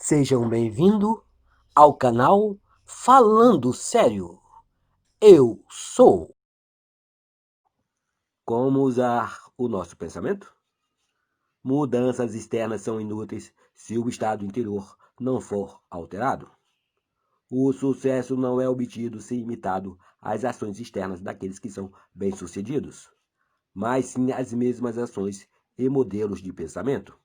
Sejam bem-vindos ao canal Falando Sério. Eu sou. Como usar o nosso pensamento? Mudanças externas são inúteis se o estado interior não for alterado. O sucesso não é obtido sem imitado as ações externas daqueles que são bem-sucedidos, mas sim as mesmas ações e modelos de pensamento.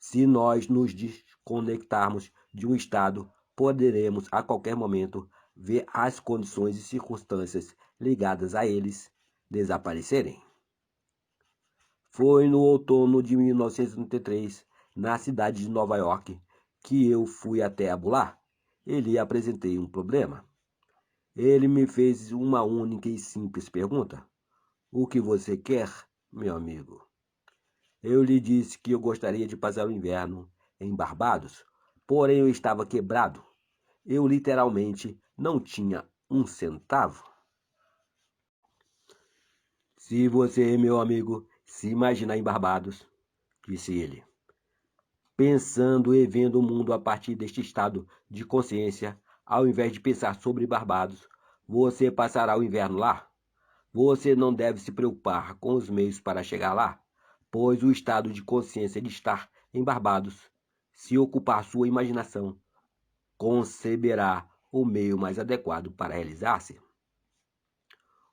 Se nós nos desconectarmos de um estado, poderemos a qualquer momento ver as condições e circunstâncias ligadas a eles desaparecerem. Foi no outono de 1933, na cidade de Nova York, que eu fui até Abulá e lhe apresentei um problema. Ele me fez uma única e simples pergunta: o que você quer, meu amigo? Eu lhe disse que eu gostaria de passar o inverno em Barbados, porém eu estava quebrado. Eu literalmente não tinha um centavo. Se você, meu amigo, se imaginar em Barbados, disse ele, pensando e vendo o mundo a partir deste estado de consciência, ao invés de pensar sobre Barbados, você passará o inverno lá. Você não deve se preocupar com os meios para chegar lá, pois o estado de consciência de estar em Barbados, se ocupar sua imaginação, conceberá o meio mais adequado para realizar-se.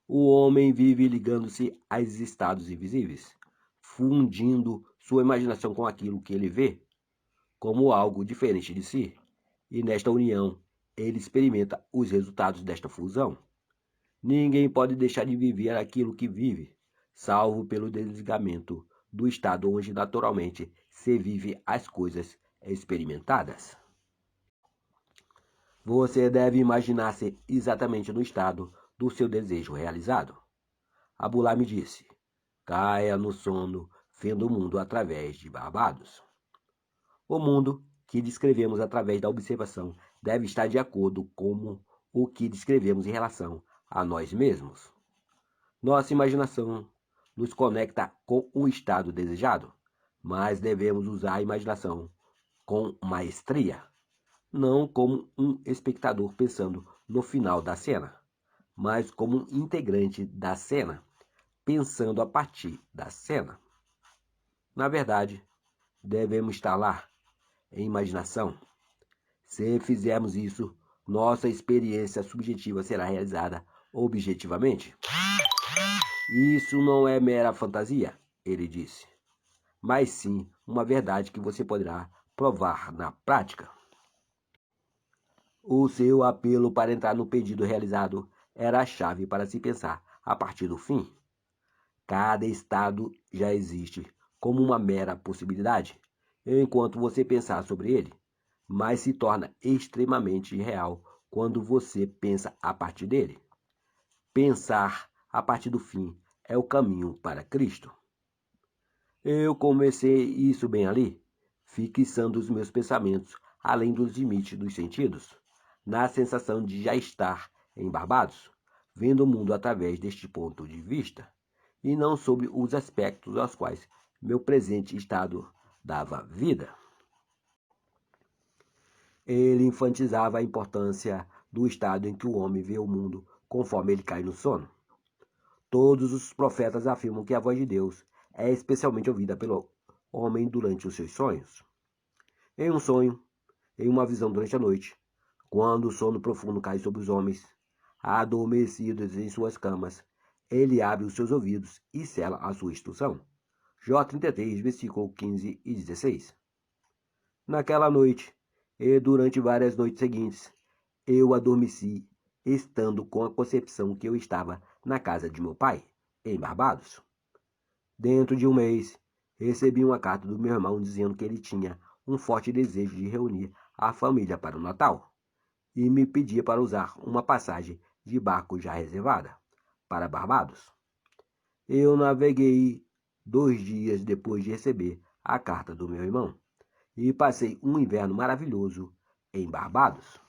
O homem vive ligando-se aos estados invisíveis, fundindo sua imaginação com aquilo que ele vê como algo diferente de si, e nesta união ele experimenta os resultados desta fusão. Ninguém pode deixar de viver aquilo que vive, salvo pelo desligamento do estado onde naturalmente se vive as coisas experimentadas. Você deve imaginar-se exatamente no estado do seu desejo realizado. Abulá me disse: caia no sono, vendo o mundo através de Barbados. O mundo que descrevemos através da observação deve estar de acordo com o que descrevemos em relação a nós mesmos. Nossa imaginação nos conecta com o estado desejado, mas devemos usar a imaginação com maestria, não como um espectador pensando no final da cena, mas como um integrante da cena, pensando a partir da cena. Na verdade, devemos estar lá, em imaginação. Se fizermos isso, nossa experiência subjetiva será realizada objetivamente. Isso não é mera fantasia, ele disse, mas sim uma verdade que você poderá provar na prática. O seu apelo para entrar no pedido realizado era a chave para se pensar a partir do fim. Cada estado já existe como uma mera possibilidade, enquanto você pensar sobre ele, mas se torna extremamente real quando você pensa a partir dele. Pensar a partir do fim é o caminho para Cristo. Eu comecei isso bem ali, fixando os meus pensamentos além dos limites dos sentidos, na sensação de já estar em Barbados, vendo o mundo através deste ponto de vista, e não sobre os aspectos aos quais meu presente estado dava vida. Ele enfatizava a importância do estado em que o homem vê o mundo conforme ele cai no sono. Todos os profetas afirmam que a voz de Deus é especialmente ouvida pelo homem durante os seus sonhos. Em um sonho, em uma visão durante a noite, quando o sono profundo cai sobre os homens, adormecidos em suas camas, ele abre os seus ouvidos e sela a sua instrução. Jó 33, versículo 15 e 16. Naquela noite, e durante várias noites seguintes, eu adormeci, estando com a concepção que eu estava na casa de meu pai, em Barbados. Dentro de um mês, recebi uma carta do meu irmão dizendo que ele tinha um forte desejo de reunir a família para o Natal e me pedia para usar uma passagem de barco já reservada para Barbados. Eu naveguei 2 dias depois de receber a carta do meu irmão e passei um inverno maravilhoso em Barbados.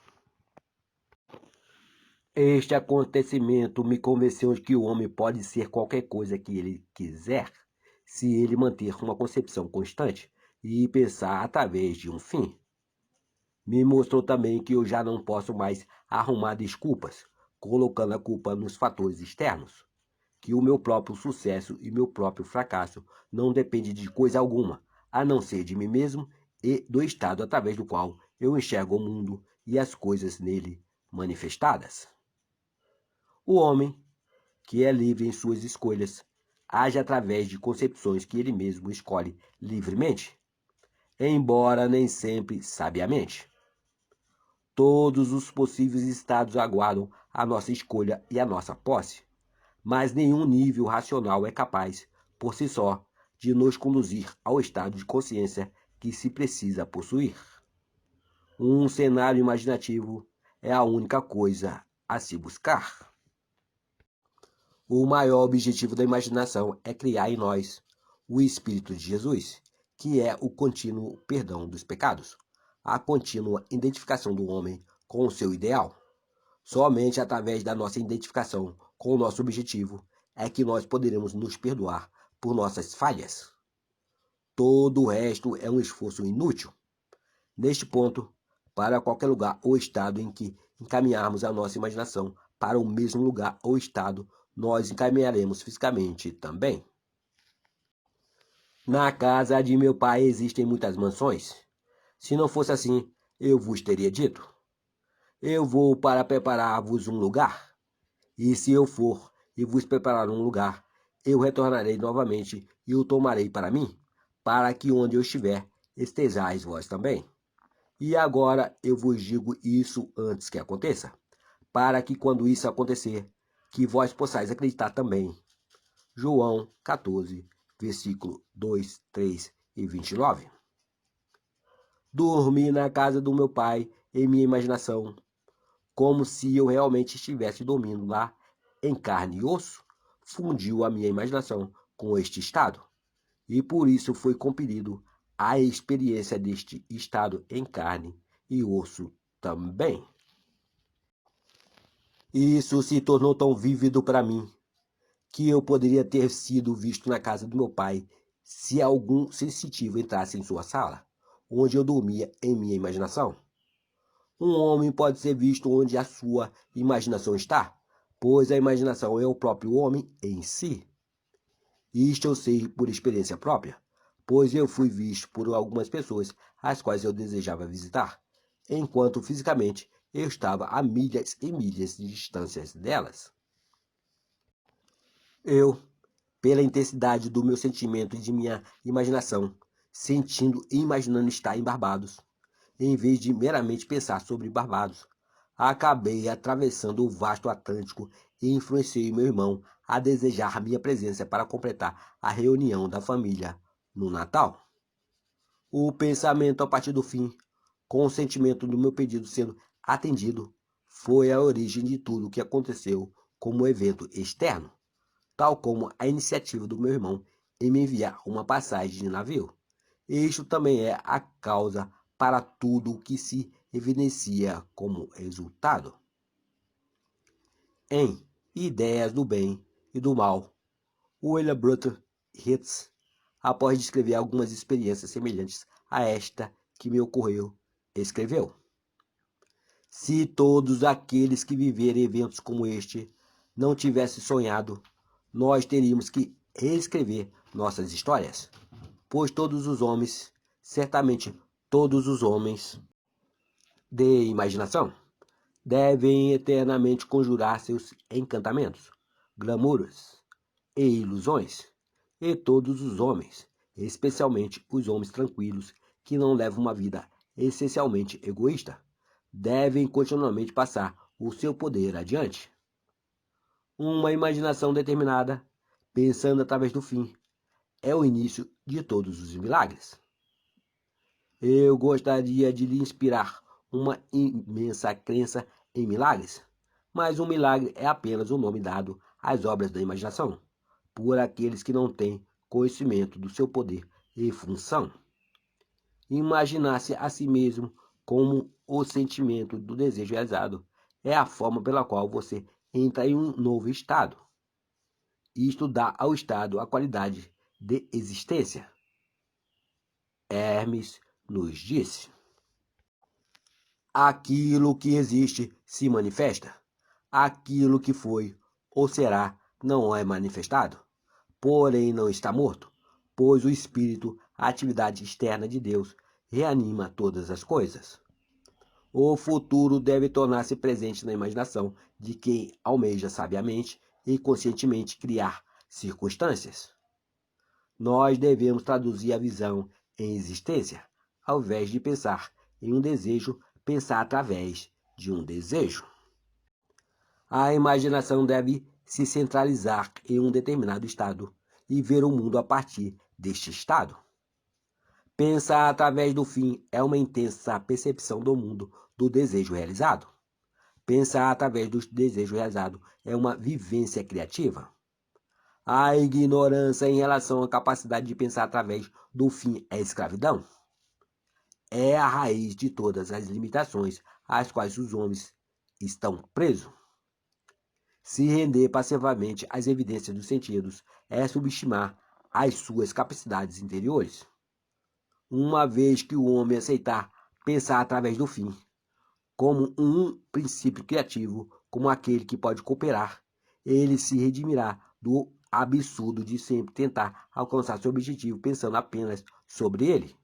Este acontecimento me convenceu de que o homem pode ser qualquer coisa que ele quiser, se ele manter uma concepção constante e pensar através de um fim. Me mostrou também que eu já não posso mais arrumar desculpas, colocando a culpa nos fatores externos, que o meu próprio sucesso e meu próprio fracasso não dependem de coisa alguma, a não ser de mim mesmo e do estado através do qual eu enxergo o mundo e as coisas nele manifestadas. O homem, que é livre em suas escolhas, age através de concepções que ele mesmo escolhe livremente, embora nem sempre sabiamente. Todos os possíveis estados aguardam a nossa escolha e a nossa posse, mas nenhum nível racional é capaz, por si só, de nos conduzir ao estado de consciência que se precisa possuir. Um cenário imaginativo é a única coisa a se buscar. O maior objetivo da imaginação é criar em nós o Espírito de Jesus, que é o contínuo perdão dos pecados, a contínua identificação do homem com o seu ideal. Somente através da nossa identificação com o nosso objetivo é que nós poderemos nos perdoar por nossas falhas. Todo o resto é um esforço inútil. Neste ponto, para qualquer lugar ou estado em que encaminharmos a nossa imaginação para o mesmo lugar ou estado, nós encaminharemos fisicamente também. Na casa de meu pai existem muitas mansões. Se não fosse assim, eu vos teria dito. Eu vou para preparar-vos um lugar. E se eu for e vos preparar um lugar, eu retornarei novamente e o tomarei para mim, para que onde eu estiver, estejais vós também. E agora eu vos digo isso antes que aconteça, para que quando isso acontecer, que vós possais acreditar também. João 14, versículo 2, 3 e 29. Dormi na casa do meu pai em minha imaginação, como se eu realmente estivesse dormindo lá em carne e osso, fundiu a minha imaginação com este estado, e por isso foi compelido à experiência deste estado em carne e osso também. Isso se tornou tão vívido para mim, que eu poderia ter sido visto na casa do meu pai se algum sensitivo entrasse em sua sala, onde eu dormia em minha imaginação. Um homem pode ser visto onde a sua imaginação está, pois a imaginação é o próprio homem em si. Isto eu sei por experiência própria, pois eu fui visto por algumas pessoas as quais eu desejava visitar, enquanto fisicamente eu estava a milhas e milhas de distância delas. Eu, pela intensidade do meu sentimento e de minha imaginação, sentindo e imaginando estar em Barbados, em vez de meramente pensar sobre Barbados, acabei atravessando o vasto Atlântico e influenciei meu irmão a desejar minha presença para completar a reunião da família no Natal. O pensamento a partir do fim, com o sentimento do meu pedido sendo atendido, foi a origem de tudo o que aconteceu como evento externo, tal como a iniciativa do meu irmão em me enviar uma passagem de navio. Isto também é a causa para tudo o que se evidencia como resultado. Em Ideias do Bem e do Mal, William Butler Yeats, após descrever algumas experiências semelhantes a esta que me ocorreu, escreveu: se todos aqueles que viverem eventos como este não tivessem sonhado, nós teríamos que reescrever nossas histórias, pois todos os homens, certamente todos os homens de imaginação, devem eternamente conjurar seus encantamentos, glamuras e ilusões, e todos os homens, especialmente os homens tranquilos que não levam uma vida essencialmente egoísta, devem continuamente passar o seu poder adiante. Uma imaginação determinada, pensando através do fim, é o início de todos os milagres. Eu gostaria de lhe inspirar uma imensa crença em milagres, mas um milagre é apenas o nome dado às obras da imaginação, por aqueles que não têm conhecimento do seu poder e função. Imaginar-se a si mesmo como o sentimento do desejo realizado é a forma pela qual você entra em um novo estado. Isto dá ao estado a qualidade de existência. Hermes nos disse. Aquilo que existe se manifesta. Aquilo que foi ou será não é manifestado, porém não está morto, pois o Espírito, a atividade externa de Deus, reanima todas as coisas. O futuro deve tornar-se presente na imaginação de quem almeja sabiamente e conscientemente criar circunstâncias. Nós devemos traduzir a visão em existência, ao invés de pensar em um desejo, pensar através de um desejo. A imaginação deve se centralizar em um determinado estado e ver o mundo a partir deste estado. Pensar através do fim é uma intensa percepção do mundo do desejo realizado. Pensar através do desejo realizado é uma vivência criativa. A ignorância em relação à capacidade de pensar através do fim é escravidão. É a raiz de todas as limitações às quais os homens estão presos. Se render passivamente às evidências dos sentidos é subestimar as suas capacidades interiores. Uma vez que o homem aceitar pensar através do fim, como um princípio criativo, como aquele que pode cooperar, ele se redimirá do absurdo de sempre tentar alcançar seu objetivo pensando apenas sobre ele.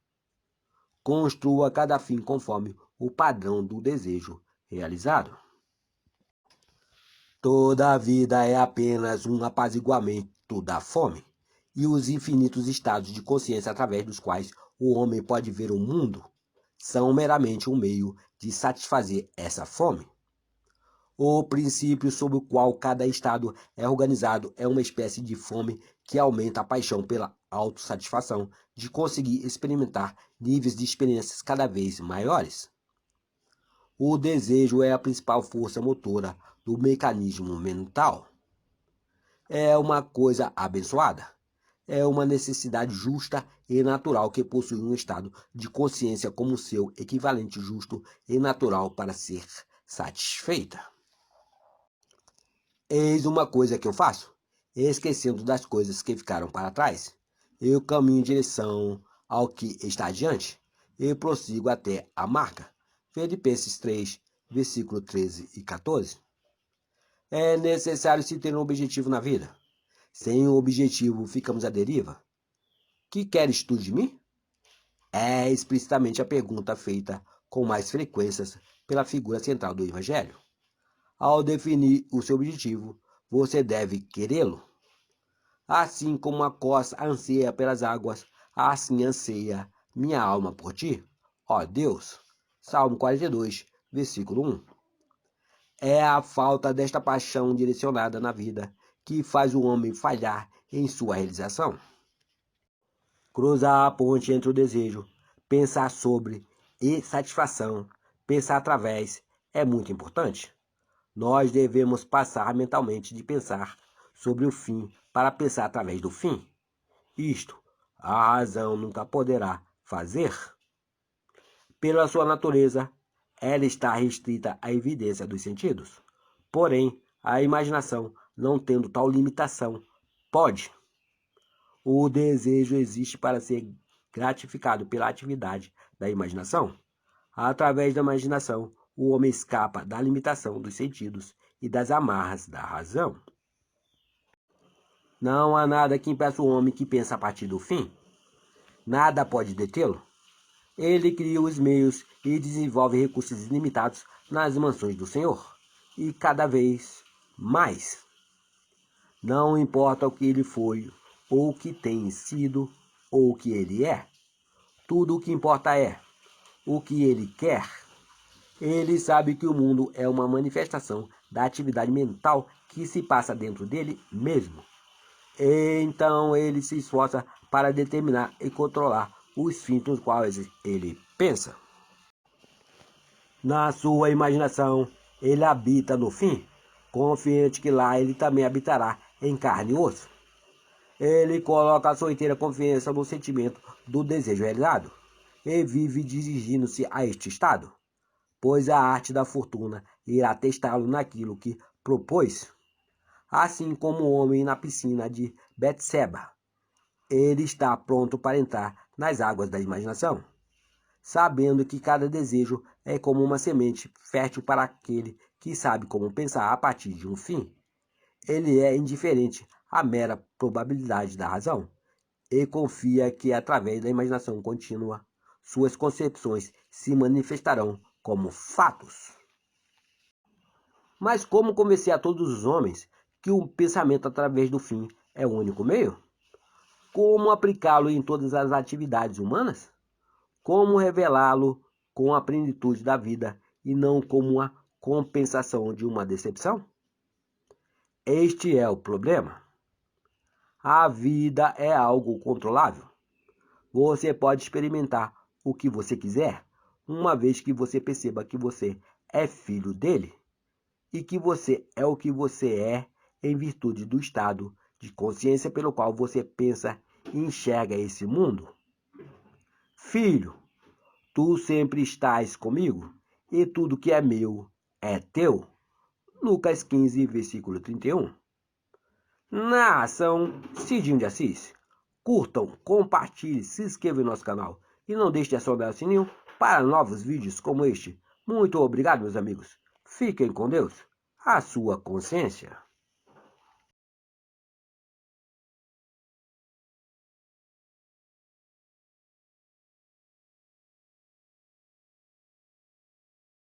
Construa cada fim conforme o padrão do desejo realizado. Toda a vida é apenas um apaziguamento da fome, e os infinitos estados de consciência através dos quais o homem pode ver o mundo são meramente um meio de satisfazer essa fome. O princípio sob o qual cada estado é organizado é uma espécie de fome que aumenta a paixão pela autossatisfação de conseguir experimentar níveis de experiências cada vez maiores. O desejo é a principal força motora do mecanismo mental. É uma coisa abençoada. É uma necessidade justa e natural que possui um estado de consciência como seu equivalente justo e natural para ser satisfeita. Eis uma coisa que eu faço, esquecendo das coisas que ficaram para trás. Eu caminho em direção ao que está adiante e prossigo até a marca. Filipenses 3, versículo 13 e 14. É necessário se ter um objetivo na vida. Sem um objetivo, ficamos à deriva. Que queres tu de mim? É explicitamente a pergunta feita com mais frequências pela figura central do Evangelho. Ao definir o seu objetivo, você deve querê-lo. Assim como a costa anseia pelas águas, assim anseia minha alma por ti, ó Deus. Salmo 42, versículo 1. É a falta desta paixão direcionada na vida que faz o homem falhar em sua realização. Cruzar a ponte entre o desejo, pensar sobre e satisfação, pensar através, é muito importante. Nós devemos passar mentalmente de pensar sobre o fim para pensar através do fim. Isto, a razão nunca poderá fazer. Pela sua natureza, ela está restrita à evidência dos sentidos. Porém, a imaginação, não tendo tal limitação, pode. O desejo existe para ser gratificado pela atividade da imaginação. Através da imaginação, o homem escapa da limitação dos sentidos e das amarras da razão. Não há nada que impeça o homem que pensa a partir do fim. Nada pode detê-lo. Ele cria os meios e desenvolve recursos ilimitados nas mansões do Senhor. E cada vez mais. Não importa o que ele foi, ou o que tem sido, ou o que ele é. Tudo o que importa é o que ele quer. Ele sabe que o mundo é uma manifestação da atividade mental que se passa dentro dele mesmo. Então ele se esforça para determinar e controlar os fins nos quais ele pensa. Na sua imaginação, ele habita no fim, confiante que lá ele também habitará em carne e osso. Ele coloca a sua inteira confiança no sentimento do desejo realizado e vive dirigindo-se a este estado, pois a arte da fortuna irá testá-lo naquilo que propôs. Assim como o homem na piscina de Betseba, ele está pronto para entrar nas águas da imaginação. sabendo que cada desejo é como uma semente fértil para aquele que sabe como pensar a partir de um fim. Ele é indiferente à mera probabilidade da razão e confia que, através da imaginação contínua, suas concepções se manifestarão como fatos. Mas como convencer a todos os homens que o pensamento através do fim é o único meio? Como aplicá-lo em todas as atividades humanas? Como revelá-lo com a plenitude da vida e não como uma compensação de uma decepção? Este é o problema. A vida é algo controlável. Você pode experimentar o que você quiser, uma vez que você perceba que você é filho dele e que você é o que você é em virtude do estado de consciência pelo qual você pensa e enxerga esse mundo. Filho, tu sempre estás comigo e tudo que é meu é teu. Lucas 15, versículo 31. Narração Cidinho de Assis. Curtam, compartilhem, se inscrevam em nosso canal e não deixe de acionar o sininho para novos vídeos como este. Muito obrigado, meus amigos. Fiquem com Deus. A sua consciência.